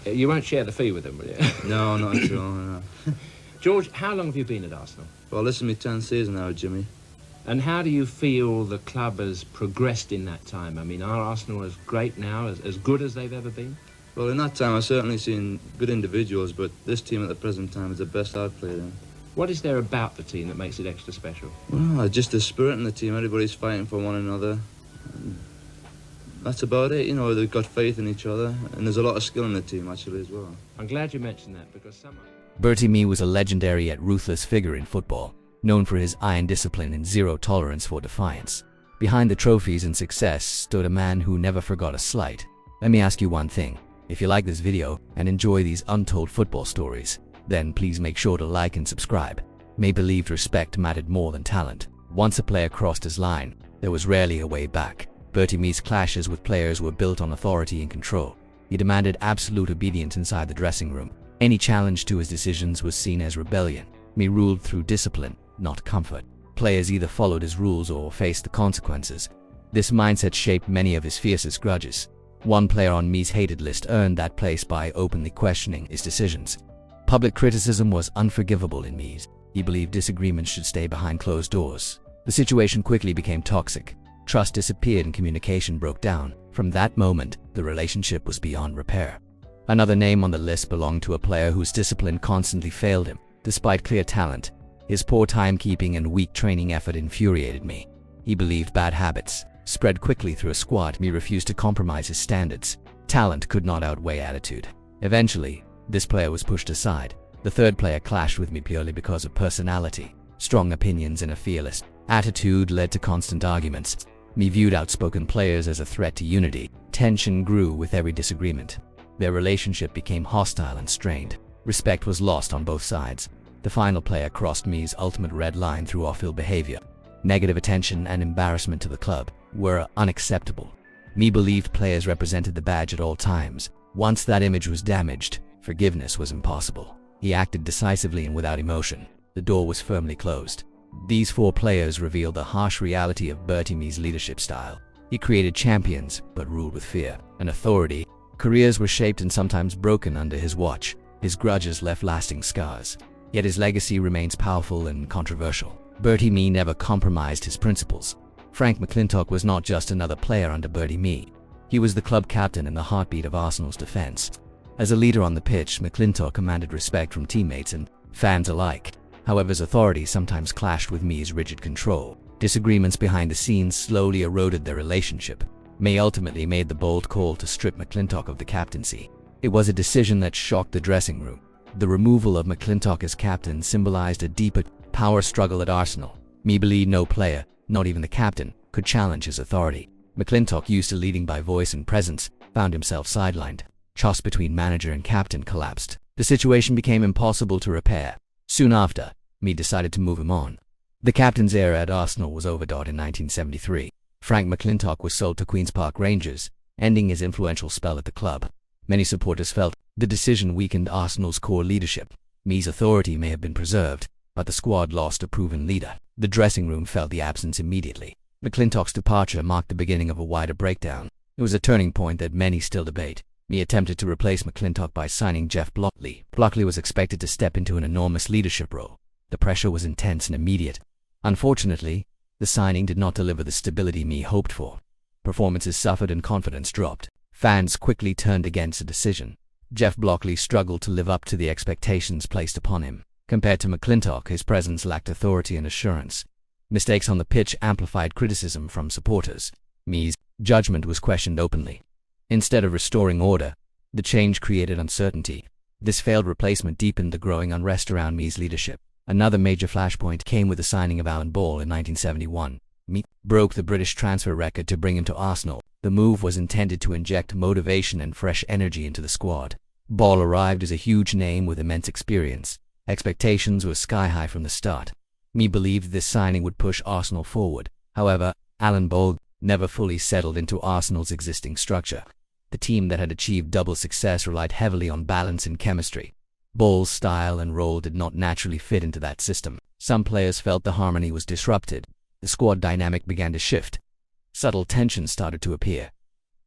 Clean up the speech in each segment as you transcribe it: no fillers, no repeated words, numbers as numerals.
You won't share the fee with them, will you? No, not at all, no. George, how long have you been at Arsenal? Well, this is my 10th season now, Jimmy. And how do you feel the club has progressed in that time? I mean, are Arsenal as great now, as good as they've ever been? Well, in that time, I've certainly seen good individuals, but this team at the present time is the best I've played in. What is there about the team that makes it extra special? Well, just the spirit in the team. Everybody's fighting for one another. That's about it. You know, they've got faith in each other, and there's a lot of skill in the team, actually, as well. I'm glad you mentioned that, because someone... Bertie Mee was a legendary yet ruthless figure in football, known for his iron discipline and zero tolerance for defiance. Behind the trophies and success stood a man who never forgot a slight. Let me ask you one thing. If you like this video and enjoy these untold football stories, then please make sure to like and subscribe. Mee believed respect mattered more than talent. Once a player crossed his line, there was rarely a way back. Bertie Mee's clashes with players were built on authority and control. He demanded absolute obedience inside the dressing room. Any challenge to his decisions was seen as rebellion. Mee ruled through discipline, not comfort. Players either followed his rules or faced the consequences. This mindset shaped many of his fiercest grudges. One player on Mee's hated list earned that place by openly questioning his decisions. Public criticism was unforgivable in Mee's. He believed disagreements should stay behind closed doors. The situation quickly became toxic. Trust disappeared and communication broke down. From that moment, the relationship was beyond repair. Another name on the list belonged to a player whose discipline constantly failed him. Despite clear talent, his poor timekeeping and weak training effort infuriated Mee. He believed bad habits spread quickly through a squad. Mee refused to compromise his standards. Talent could not outweigh attitude. Eventually, this player was pushed aside. The third player clashed with Mee purely because of personality. Strong opinions and a fearless attitude led to constant arguments. Mee viewed outspoken players as a threat to unity. Tension grew with every disagreement. Their relationship became hostile and strained. Respect was lost on both sides. The final player crossed Mee's ultimate red line through off-field behavior. Negative attention and embarrassment to the club were unacceptable. Mee believed players represented the badge at all times. Once that image was damaged, forgiveness was impossible. He acted decisively and without emotion. The door was firmly closed. These four players revealed the harsh reality of Bertie Mee's leadership style. He created champions, but ruled with fear and authority. Careers were shaped and sometimes broken under his watch. His grudges left lasting scars. Yet his legacy remains powerful and controversial. Bertie Mee never compromised his principles. Frank McLintock was not just another player under Bertie Mee. He was the club captain and the heartbeat of Arsenal's defense. As a leader on the pitch, McLintock commanded respect from teammates and fans alike. However, his authority sometimes clashed with Mee's rigid control. Disagreements behind the scenes slowly eroded their relationship. Mee ultimately made the bold call to strip McLintock of the captaincy. It was a decision that shocked the dressing room. The removal of McLintock as captain symbolized a deeper power struggle at Arsenal. Mee believed no player, not even the captain, could challenge his authority. McLintock, used to leading by voice and presence, found himself sidelined. Trust between manager and captain collapsed. The situation became impossible to repair. Soon after, Mee decided to move him on. The captain's era at Arsenal was over. In 1973, Frank McLintock was sold to Queen's Park Rangers, ending his influential spell at the club. Many supporters felt the decision weakened Arsenal's core leadership. Mee's authority may have been preserved, but the squad lost a proven leader. The dressing room felt the absence immediately. McLintock's departure marked the beginning of a wider breakdown. It was a turning point that many still debate. Mee attempted to replace McLintock by signing Jeff Blockley. Blockley was expected to step into an enormous leadership role. The pressure was intense and immediate. Unfortunately, the signing did not deliver the stability Mee hoped for. Performances suffered and confidence dropped. Fans quickly turned against the decision. Jeff Blockley struggled to live up to the expectations placed upon him. Compared to McLintock, his presence lacked authority and assurance. Mistakes on the pitch amplified criticism from supporters. Mee's judgment was questioned openly. Instead of restoring order, the change created uncertainty. This failed replacement deepened the growing unrest around Mee's leadership. Another major flashpoint came with the signing of Alan Ball in 1971. Mee broke the British transfer record to bring him to Arsenal. The move was intended to inject motivation and fresh energy into the squad. Ball arrived as a huge name with immense experience. Expectations were sky-high from the start. Mee believed this signing would push Arsenal forward. However, Alan Ball never fully settled into Arsenal's existing structure. The team that had achieved double success relied heavily on balance and chemistry. Ball's style and role did not naturally fit into that system. Some players felt the harmony was disrupted. The squad dynamic began to shift. Subtle tensions started to appear.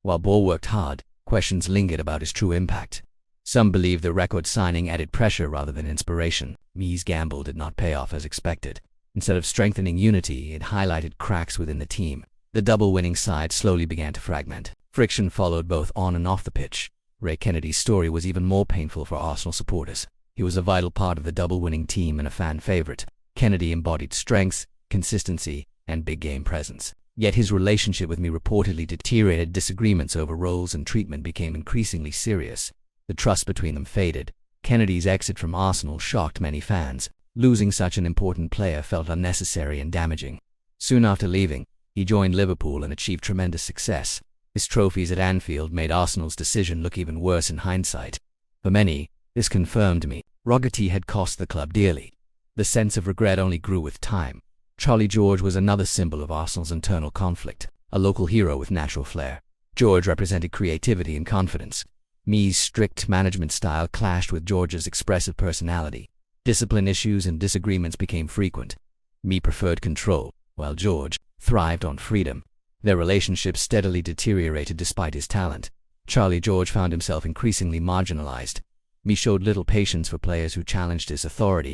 While Ball worked hard, questions lingered about his true impact. Some believe the record signing added pressure rather than inspiration. Mee's gamble did not pay off as expected. Instead of strengthening unity, it highlighted cracks within the team. The double-winning side slowly began to fragment. Friction followed both on and off the pitch. Ray Kennedy's story was even more painful for Arsenal supporters. He was a vital part of the double-winning team and a fan favorite. Kennedy embodied strength, consistency, and big-game presence. Yet his relationship with me reportedly deteriorated. Disagreements over roles and treatment became increasingly serious. The trust between them faded. Kennedy's exit from Arsenal shocked many fans. Losing such an important player felt unnecessary and damaging. Soon after leaving, he joined Liverpool and achieved tremendous success. His trophies at Anfield made Arsenal's decision look even worse in hindsight. For many, this confirmed me. Rogerty had cost the club dearly. The sense of regret only grew with time. Charlie George was another symbol of Arsenal's internal conflict, a local hero with natural flair. George represented creativity and confidence. Mee's strict management style clashed with George's expressive personality. Discipline issues and disagreements became frequent. Mee preferred control, while George thrived on freedom. Their relationship steadily deteriorated despite his talent. Charlie George found himself increasingly marginalized. Mee showed little patience for players who challenged his authority.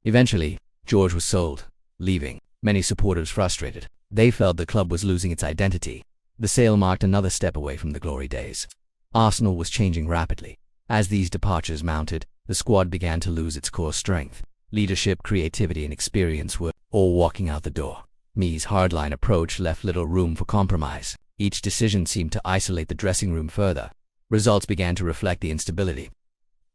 Eventually, George was sold, leaving many supporters frustrated. They felt the club was losing its identity. The sale marked another step away from the glory days. Arsenal was changing rapidly. As these departures mounted, the squad began to lose its core strength. Leadership, creativity, and experience were all walking out the door. Mee's hardline approach left little room for compromise. Each decision seemed to isolate the dressing room further. Results began to reflect the instability.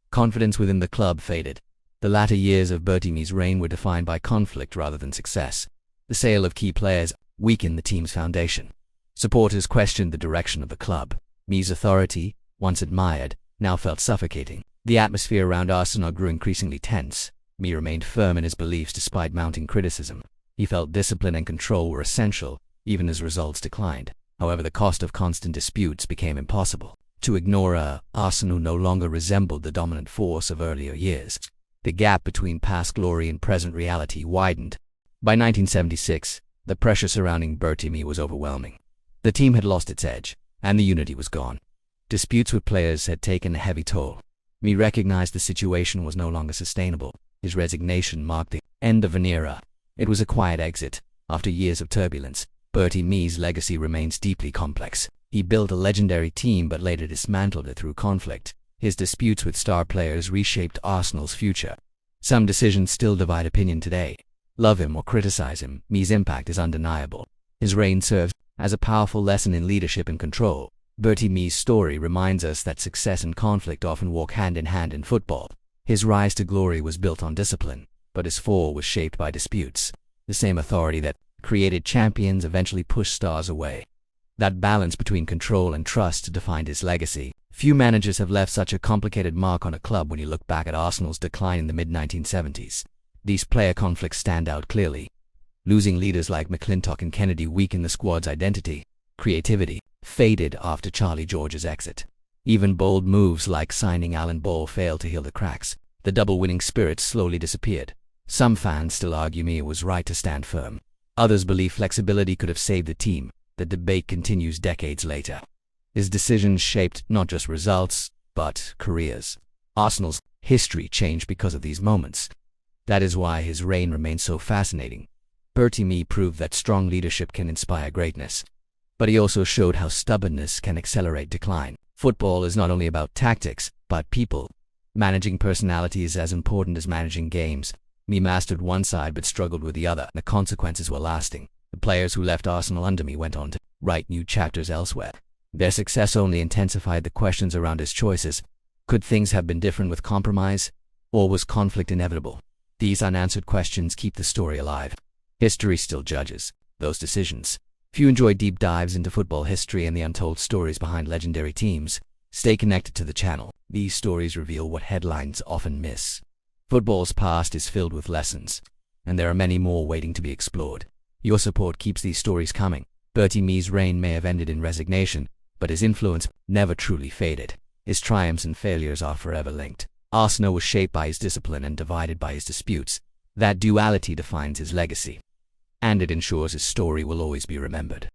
Confidence within the club faded. The latter years of Bertie Mee's reign were defined by conflict rather than success. The sale of key players weakened the team's foundation. Supporters questioned the direction of the club. Mee's authority, once admired, now felt suffocating. The atmosphere around Arsenal grew increasingly tense. Mee remained firm in his beliefs despite mounting criticism. He felt discipline and control were essential, even as results declined. However, the cost of constant disputes became impossible. To ignore Arsenal no longer resembled the dominant force of earlier years. The gap between past glory and present reality widened. By 1976, the pressure surrounding Bertie Mee was overwhelming. The team had lost its edge, and the unity was gone. Disputes with players had taken a heavy toll. Mee recognized the situation was no longer sustainable. His resignation marked the end of an era. It was a quiet exit. After years of turbulence, Bertie Mee's legacy remains deeply complex. He built a legendary team but later dismantled it through conflict. His disputes with star players reshaped Arsenal's future. Some decisions still divide opinion today. Love him or criticize him, Mee's impact is undeniable. His reign serves as a powerful lesson in leadership and control. Bertie Mee's story reminds us that success and conflict often walk hand in hand in football. His rise to glory was built on discipline, but his fall was shaped by disputes. The same authority that created champions eventually pushed stars away. That balance between control and trust defined his legacy. Few managers have left such a complicated mark on a club when you look back at Arsenal's decline in the mid-1970s. These player conflicts stand out clearly. Losing leaders like McLintock and Kennedy weakened the squad's identity. Creativity faded after Charlie George's exit. Even bold moves like signing Alan Ball failed to heal the cracks. The double-winning spirit slowly disappeared. Some fans still argue Mee was right to stand firm. Others believe flexibility could have saved the team. The debate continues decades later. His decisions shaped not just results, but careers. Arsenal's history changed because of these moments. That is why his reign remains so fascinating. Bertie Mee proved that strong leadership can inspire greatness. But he also showed how stubbornness can accelerate decline. Football is not only about tactics, but people. Managing personality is as important as managing games. Mee mastered one side but struggled with the other. The consequences were lasting. The players who left Arsenal under Mee went on to write new chapters elsewhere. Their success only intensified the questions around his choices. Could things have been different with compromise? Or was conflict inevitable? These unanswered questions keep the story alive. History still judges those decisions. If you enjoy deep dives into football history and the untold stories behind legendary teams, stay connected to the channel. These stories reveal what headlines often miss. Football's past is filled with lessons, and there are many more waiting to be explored. Your support keeps these stories coming. Bertie Mee's reign may have ended in resignation, but his influence never truly faded. His triumphs and failures are forever linked. Arsenal was shaped by his discipline and divided by his disputes. That duality defines his legacy, and it ensures his story will always be remembered.